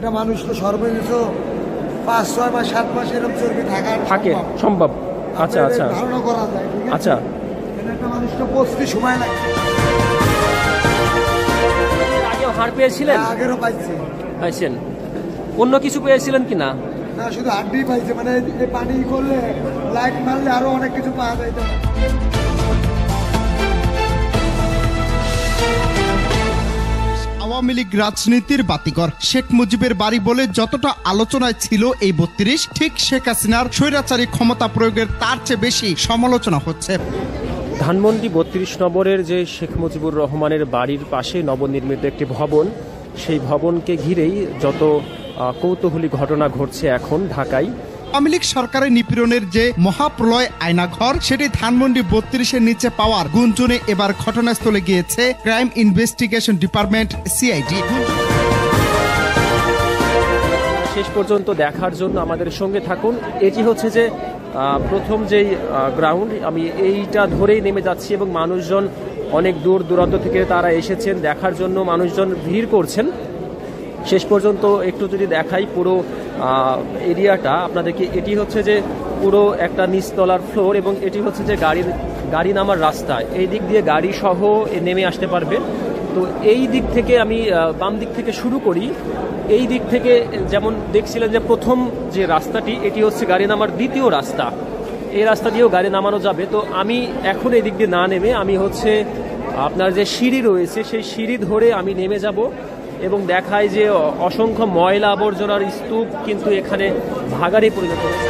একটা মানুষ তো সর্বনিম্ন 5-6 মাস 7 মাস এরকম চর্বি থাকে সম্ভব। আচ্ছা আচ্ছা, ধারণা করা যায়। আচ্ছা, একটা মানুষকে পচতে সময় লাগে। আগেও হাড় পেয়েছিলেন? আগেরও পাইছেন। অন্য কিছু পেয়েছিলেন কিনা? না, শুধু হাড্ডি পাইছে। মানে এই পানি করলে, লাইট মারলে আরো অনেক কিছু পাওয়া যায়। আওয়ামী লীগ রাজনীতির বাতিঘর শেখ মুজিবের বাড়ি বলে যতটা আলোচনায় ছিল এই 32, ঠিক শেখ হাসিনার স্বৈরাচারী ক্ষমতা প্রয়োগের তার চেয়ে বেশি সমালোচনা হচ্ছে। ধানমন্ডি 32 নম্বরের যে শেখ মুজিবুর রহমানের বাড়ির পাশে নবনির্মিত একটি ভবন, সেই ভবনকে ঘিরেই যত কৌতূহলী ঘটনা ঘটছে এখন ঢাকায়। আওয়ামী লীগ সরকারের নিপীড়নের যে মহাপ্রলয় আয়নাঘর, সেটি ধানমন্ডি 32-এর নিচে পাওয়ার গুঞ্জনে এবার ঘটনাস্থলে গিয়েছে ক্রাইম ইনভেস্টিগেশন ডিপার্টমেন্ট সিআইডি। শেষ পর্যন্ত দেখার জন্য আমাদের সঙ্গে থাকুন। এটি হচ্ছে যে প্রথম যেই গ্রাউন্ড, আমি এইটা ধরেই নেমে যাচ্ছি এবং মানুষজন অনেক দূর দূরান্ত থেকে তারা এসেছেন দেখার জন্য, মানুষজন ভিড় করছেন। শেষ পর্যন্ত একটু যদি দেখাই পুরো এরিয়াটা আপনাদেরকে, এটি হচ্ছে যে পুরো একটা নিচতলার ফ্লোর এবং এটি হচ্ছে যে গাড়ি নামার রাস্তা। এই দিক দিয়ে গাড়ি সহ নেমে আসতে পারবে। তো এই দিক থেকে আমি বাম দিক থেকে শুরু করি। এই দিক থেকে যেমন দেখছিলেন যে প্রথম যে রাস্তাটি, এটি হচ্ছে গাড়ি নামার দ্বিতীয় রাস্তা। এই রাস্তা দিয়েও গাড়ি নামানো যাবে। তো আমি এখন এই দিক দিয়ে না নেমে আমি হচ্ছে আপনার যে সিঁড়ি রয়েছে সেই সিঁড়ি ধরে আমি নেমে যাব এবং দেখায় যে অসংখ্য ময়লা আবর্জনার স্তূপ কিন্তু এখানে ভাগাড়ে পরিণত হয়েছে।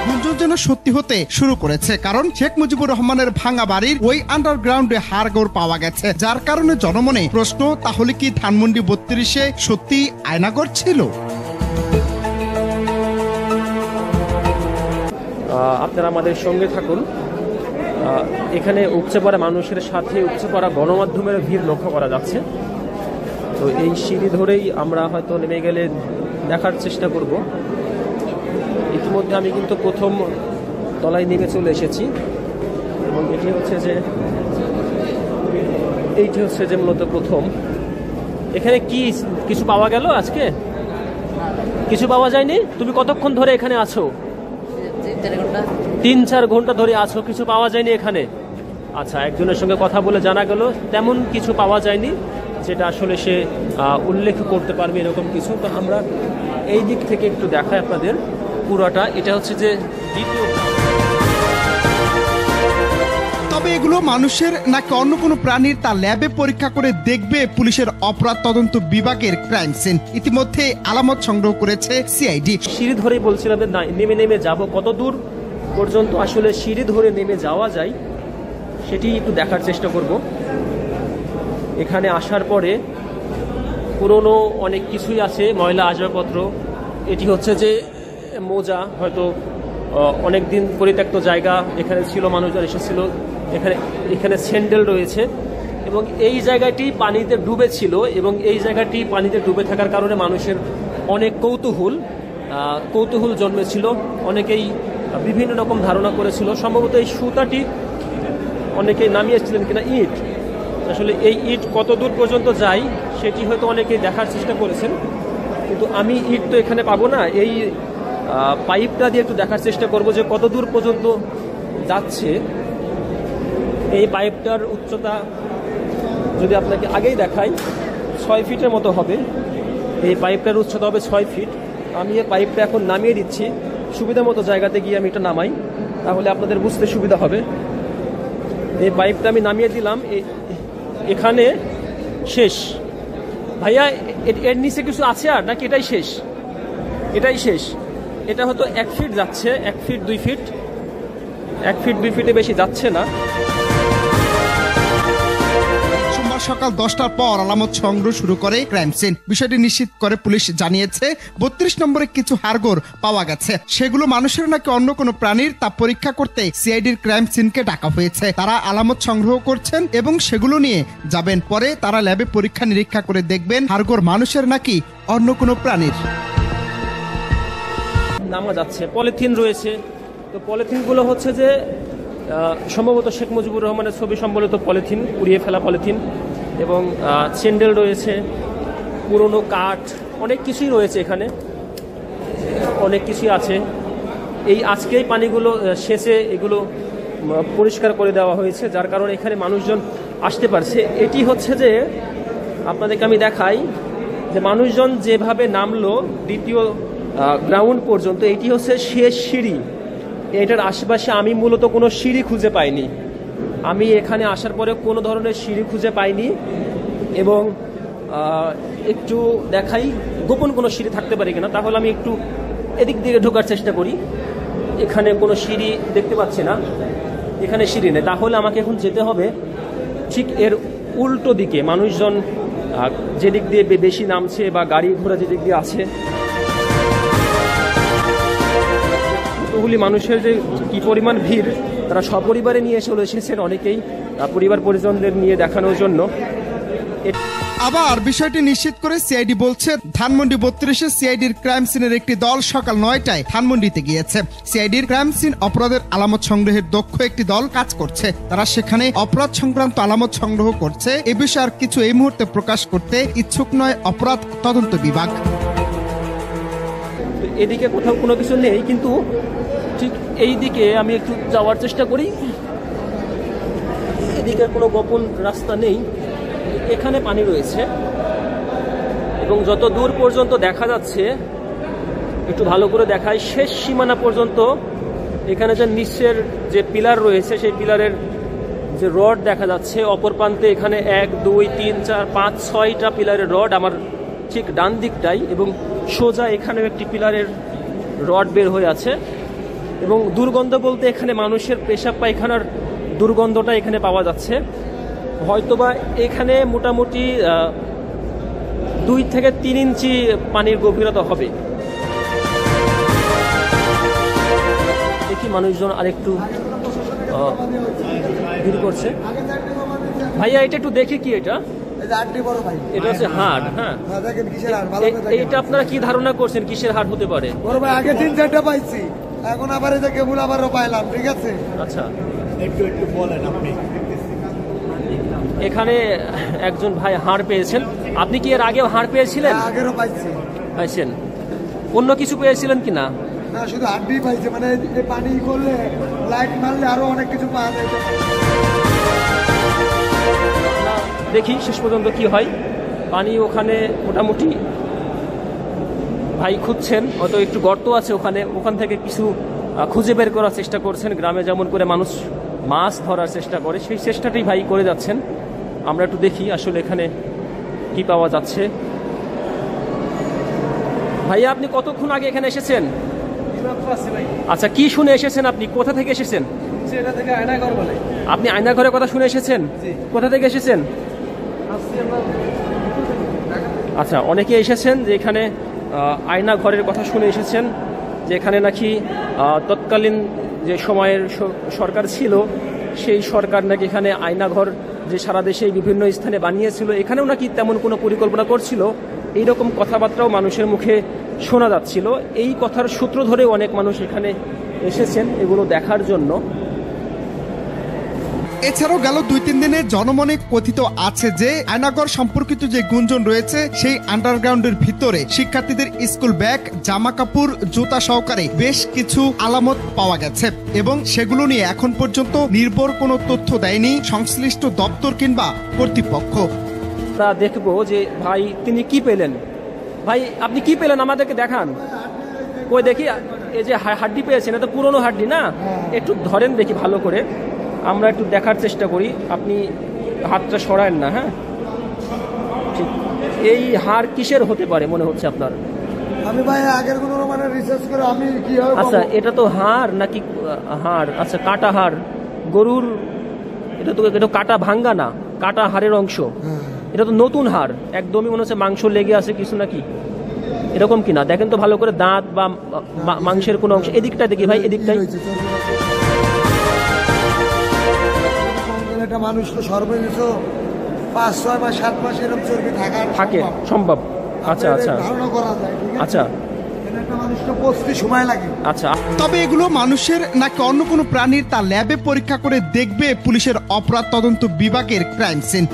গুঞ্জন যেন সত্যি হতে শুরু করেছে, কারণ শেখ মুজিবুর রহমানের ভাঙা বাড়ির ওই আন্ডারগ্রাউন্ডে হাড়গোড় পাওয়া গেছে, যার কারণে জনমনে প্রশ্ন, তাহলে কি ধানমন্ডি 32-এ সত্যি আয়নাঘর ছিল? আপনারা আমাদের সঙ্গে থাকুন। এখানে উপচে পড়া মানুষের সাথে উপচে পড়া গণমাধ্যমের ভিড় লক্ষ্য করা যাচ্ছে। তো এই সিঁড়ি ধরেই আমরা হয়তো নেমে গেলে দেখার চেষ্টা করব। ইতিমধ্যে আমি কিন্তু প্রথম তলায় নেমে চলে এসেছি এবং এইটি হচ্ছে যে মূলত প্রথম। এখানে কি কিছু পাওয়া গেল আজকে? কিছু পাওয়া যায়নি? তুমি কতক্ষণ ধরে এখানে আছো? 3-4 ঘন্টা ধরে আছো, কিছু পাওয়া যায়নি এখানে? আচ্ছা, একজনের সঙ্গে কথা বলে জানা গেল তেমন কিছু পাওয়া যায়নি, যেটা আসলে সে উল্লেখ করতে পারবে এরকম কিছু। তো আমরা এই দিক থেকে একটু দেখাই আপনাদের পুরোটা। এটা হচ্ছে যে দ্বিতীয়। তবে এগুলো মানুষের নাকি অন্য কোনো প্রাণীর তা ল্যাবে পরীক্ষা করে দেখবে পুলিশের অপরাধ তদন্ত বিভাগের ক্রাইম সিন। ইতিমধ্যে আলামত সংগ্রহ করেছে সিআইডি। সিঁড়ি ধরেই বলছিলাম যে নেমে যাব, কত দূর পর্যন্ত আসলে সিঁড়ি ধরে নেমে যাওয়া যায় সেটি একটু দেখার চেষ্টা করব। এখানে আসার পরে পুরনো অনেক কিছুই আছে, ময়লা আসবাবপত্র। এটি হচ্ছে যে মোজা, হয়তো অনেক দিন পরিত্যক্ত জায়গা, এখানে ছিল, মানুষজন এসেছিল। এখানে স্যান্ডেল রয়েছে এবং এই জায়গাটি পানিতে ডুবে ছিল এবং এই জায়গাটি পানিতে ডুবে থাকার কারণে মানুষের অনেক কৌতূহল জন্মেছিল। অনেকেই বিভিন্ন রকম ধারণা করেছিল, সম্ভবত এই সুতাটি অনেকেই নামিয়েছিলেন কিনা ইট। আসলে এই ইট কত দূর পর্যন্ত যায় সেটি হয়তো অনেকেই দেখার চেষ্টা করেছেন, কিন্তু আমি ইট তো এখানে পাবো না। এই পাইপটা দিয়ে একটু দেখার চেষ্টা করব যে কত দূর পর্যন্ত যাচ্ছে। এই পাইপটার উচ্চতা যদি আপনাকে আগেই দেখাই 6 ফিটের মতো হবে। এই পাইপটার উচ্চতা হবে 6 ফিট। আমি এই পাইপটা এখন নামিয়ে দিচ্ছি, সুবিধা মতো জায়গাতে গিয়ে আমি এটা নামাই, তাহলে আপনাদের বুঝতে সুবিধা হবে। এই পাইপটা আমি নামিয়ে দিলাম, এখানে শেষ। ভাইয়া, এর নিচে কিছু আছে আর নাকি এটাই শেষ? এটাই শেষ। এটা হয়তো 1 ফিট যাচ্ছে, 1 ফিট 2 ফিট, 1 ফিট 2 ফিটে বেশি যাচ্ছে না। সোমবার সকাল 10টার পর আলামত সংগ্রহ শুরু করে ক্রাইম সিন। বিষয়টি নিশ্চিত করে পুলিশ জানিয়েছে 32 নম্বরে কিছু হাড়গোড় পাওয়া গেছে, সেগুলো মানুষের নাকি অন্য কোনো প্রাণীর তা পরীক্ষা করতে সিআইডির ক্রাইম সিনকে ডাকা হয়েছে। তারা আলামত সংগ্রহ করছেন এবং সেগুলো নিয়ে যাবেন। পরে তারা ল্যাবে পরীক্ষা নিরীক্ষা করে দেখবেন হাড়গোড় মানুষের নাকি অন্য কোনো প্রাণীর। নামা যাচ্ছে, পলিথিন রয়েছে। তো পলিথিনগুলো হচ্ছে যে সম্ভবত শেখ মুজিবুর রহমানের ছবি সম্বলিত পলিথিন, পুড়িয়ে ফেলা পলিথিন, এবং স্যান্ডেল রয়েছে, পুরনো কাঠ, অনেক কিছুই রয়েছে এখানে, অনেক কিছুই আছে। এই আজকেই পানিগুলো সেচে এগুলো পরিষ্কার করে দেওয়া হয়েছে, যার কারণে এখানে মানুষজন আসতে পারছে। এটি হচ্ছে যে আপনাদেরকে আমি দেখাই যে মানুষজন যেভাবে নামলো দ্বিতীয় গ্রাউন্ড পর্যন্ত, এটি হচ্ছে শেষ সিঁড়ি। এটার আশেপাশে আমি মূলত কোনো সিঁড়ি খুঁজে পাইনি, আমি এখানে আসার পরে কোনো ধরনের সিঁড়ি খুঁজে পাইনি। এবং একটু দেখাই গোপন কোনো সিঁড়ি থাকতে পারে কিনা, তাহলে আমি একটু এদিক দিকে ঢোকার চেষ্টা করি। এখানে কোনো সিঁড়ি দেখতে পাচ্ছি না, এখানে সিঁড়ি নেই, তাহলে আমাকে এখন যেতে হবে ঠিক এর উল্টো দিকে। মানুষজন যেদিক দিয়ে বেশি নামছে বা গাড়ি ঘোড়া যেদিক দিয়ে আছে, কতগুলি মানুষের যে কি পরিমাণ ভিড়, তারা সপরিবারে নিয়ে চলে এসেছেন, অনেকেই পরিবার পরিজনদের নিয়ে দেখানোর জন্য। আবার বিষয়টি নিশ্চিত করে সিআইডি বলছে, ধানমন্ডি 32-এ সিআইডির ক্রাইম সিনের একটি দল সকাল 9টায় ধানমন্ডিতে গিয়েছে। সিআইডির ক্রাইম সিন অপরাধের আলামত সংগ্রহের দক্ষ একটি দল কাজ করছে। তারা সেখানে অপরাধ সংক্রান্ত আলামত সংগ্রহ করছে। এ বিষয়ে আর কিছু এই মুহূর্তে প্রকাশ করতে ইচ্ছুক নয় অপরাধ তদন্ত বিভাগ। এদিকে কোথাও কোনো কিছু নেই, কিন্তু ঠিক এই দিকে আমি একটু যাওয়ার চেষ্টা করি। এদিকে কোনো গোপন রাস্তা নেই, এখানে পানি রয়েছে এবং যত দূর পর্যন্ত দেখা যাচ্ছে, একটু ভালো করে দেখায়, শেষ সীমানা পর্যন্ত এখানে যে নিচের যে পিলার রয়েছে সেই পিলারের যে রড দেখা যাচ্ছে, অপর প্রান্তে এখানে 1 2 3 4 5 6টা পিলারের রড আমার ঠিক ডান দিকটাই, এবং সোজা এখানেও একটি পিলারের রড বের হয়ে আছে। এবং দুর্গন্ধ বলতে এখানে মানুষের পেশাব পায়খানার দুর্গন্ধটা এখানে পাওয়া যাচ্ছে। হয়তোবা এখানে মোটামুটি 2 থেকে 3 ইঞ্চি পানির গভীরতা হবে। দেখি মানুষজন আরেকটু ভিড় করছে। ভাইয়া এটা একটু দেখি, কি এটা? এটা হচ্ছে হাড়। হ্যাঁ, এইটা আপনারা কি ধারণা করছেন কিসের হাড় হতে পারে? আগে 3-4টা পাইছি, এখন আবার এই যে কেবল আবারও পাইলাম। ঠিক আছে, আচ্ছা, একটু বলেন আপনি। এখানে একজন ভাই হাড় পেয়েছেন। আপনি কি এর আগেও হাড় পেয়েছিলেন? আগেরও পাইছি। পাইছেন? অন্য কিছু পেয়েছিলেন কি না? না, শুধু হাড্ডি পাইছে। মানে এই পানি করলে, লাইট মারলে আরো অনেক কিছু পাওয়া যায়। দেখি শেষ পর্যন্ত কি হয়। পানি ওখানে মোটামুটি ভাই খুঁজছেন, হয়তো একটু গর্ত আছে ওখানে, ওখান থেকে কিছু খুঁজে বের করার চেষ্টা করছেন। গ্রামে যেমন করে মানুষ মাছ ধরার চেষ্টা করে, সেই চেষ্টাটাই ভাই করে যাচ্ছেন। আমরা একটু দেখি আসলে এখানে কি পাওয়া যাচ্ছে। ভাইয়া, আপনি কতক্ষণ আগে এখানে এসেছেন? আচ্ছা, কি শুনে এসেছেন আপনি? কোথা থেকে এসেছেন? আপনি আয়নাঘরের কথা শুনে এসেছেন? কোথা থেকে এসেছেন? আচ্ছা, অনেকে এসেছেন যে এখানে আয়নাঘরের কথা শুনে এসেছেন, যে এখানে নাকি তৎকালীন যে সময়ের সরকার ছিল, সেই সরকার নাকি এখানে আয়নাঘর যে সারা দেশে বিভিন্ন স্থানে বানিয়েছিল, এখানেও নাকি তেমন কোনো পরিকল্পনা করছিল, এইরকম কথাবার্তাও মানুষের মুখে শোনা যাচ্ছিল। এই কথার সূত্র ধরে অনেক মানুষ এখানে এসেছেন এগুলো দেখার জন্য। এছাড়াও গেল 2-3 দিনে জনমনে কথিত আছে যে আয়নাঘর সম্পর্কিত যে গুঞ্জন রয়েছে, সেই আন্ডারগ্রাউন্ডের ভিতরে শিক্ষার্থীদের স্কুল ব্যাগ, জামা কাপড়, জুতা সহকারে বেশ কিছু আলামত পাওয়া গেছে এবং সেগুলো নিয়ে এখন পর্যন্ত নির্ভর কোনো তথ্য দেয়নি সংশ্লিষ্ট দপ্তর কিংবা কর্তৃপক্ষ। তা দেখবো যে ভাই তিনি কি পেলেন। ভাই, আপনি কি পেলেন আমাদেরকে দেখান। কই দেখি, এই যে হাড্ডি পেয়েছেন, এটা তো পুরনো হাড্ডি না? একটু ধরেন দেখি ভালো করে, আমরা একটু দেখার চেষ্টা করি। আপনি হাতটা সরায়েন না। হ্যাঁ, ঠিক। এই হাড় কিসের হতে পারে মনে হচ্ছে আপনার? আমি ভাই আগের কোনো মানে রিসার্চ করে আমি কি হবে। আচ্ছা, এটা তো হাড় নাকি হাড়? আচ্ছা, কাটা হাড় গরুর, এটা তো কাটা ভাঙ্গা না, কাটা হাড়ের অংশ। এটা তো নতুন হাড়, একদমই মনে হচ্ছে মাংস লেগে আছে কিছু নাকি, এরকম কিনা দেখেন তো ভালো করে, দাঁত বা মাংসের কোনো অংশ। এদিকটা দেখি ভাই, এদিকটাই। একটা মানুষ তো সর্বনিম্ন 5-6 মাস 7 মাস এরকম চর্বি থাকে সম্ভব। আচ্ছা আচ্ছা, ধারণা করা যায়। আচ্ছা, একটা মানুষ তো 25 সময় লাগে। আচ্ছা, তবে এগুলো মানুষের নাকি অন্য কোনো প্রাণীর তা ল্যাবে পরীক্ষা করে দেখবে পুলিশের অপরাধ তদন্ত বিভাগের ক্রাইম সিন।